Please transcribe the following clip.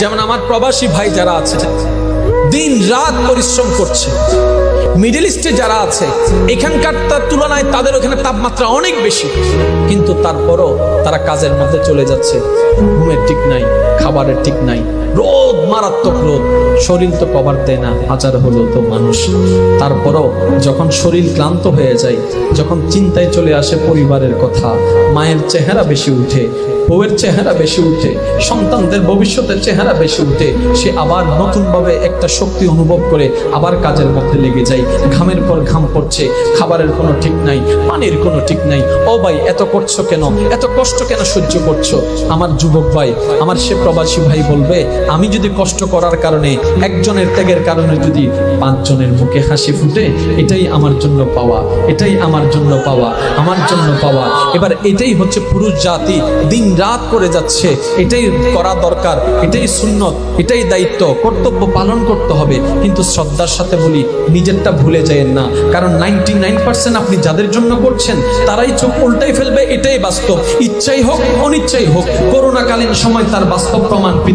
যেমন আমার প্রবাসী ভাই যারা আছে দিন রাত পরিশ্রম করছে, মিডল ইস্টে যারা আছে এখানকার তুলনায় তাদের ওখানে তাপমাত্রা অনেক বেশি, কিন্তু তারপরও তারা কাজের মধ্যে চলে যাচ্ছে। ঘুমের ঠিক নাই, খাবারের ঠিক নাই, রোদ, মারাত্মক রোদ, শরীর তো কভার দেয় না, হাজার হলো তো মানুষ। তারপরও যখন শরীর ক্লান্ত হয়ে যায়, যখন চিন্তায় চলে আসে পরিবারের কথা, মায়ের চেহারা বেশি উঠে, বউয়ের চেহারা বেশি উঠে, সন্তানদের ভবিষ্যতের চেহারা বেশি উঠে, সে আবার নতুনভাবে একটা শক্তি অনুভব করে আবার কাজের মধ্যে লেগে যায়। ঘামের পর ঘাম পড়ছে, খাবারের কোনো ঠিক নাই, পানির কোনো ঠিক নাই। ও ভাই, এত করছো কেন, এত কষ্ট কেন সহ্য করছো? আমার যুবক ভাই, আমার সে প্রবাসী ভাই বলবে, আমি যদি কষ্ট করার কারণে, একজনের ত্যাগের কারণে যদি 5 জনের মুখে হাসি ফুটে, এটাই আমার জন্য পাওয়া, এটাই আমার জন্য পাওয়া, আমার জন্য পাওয়া। এবার এটাই হচ্ছে পুরুষ জাতি, দিন রাত করে যাচ্ছে, এটাই করা দরকার, এটাই সুন্নত, এটাই দায়িত্ব, কর্তব্য পালন করতে হবে। কিন্তু শ্রদ্ধার সাথে বলি, নিজেরটা ভুলে যায়েন না, কারণ 99% আপনি যাদের জন্য করছেন তারাই চোখ উল্টাই ফেলবে, এটাই বাস্তব। ইচ্ছাই হোক অনিচ্ছাই হোক, করোনাকালীন সময় তার বাস্তব প্রমাণ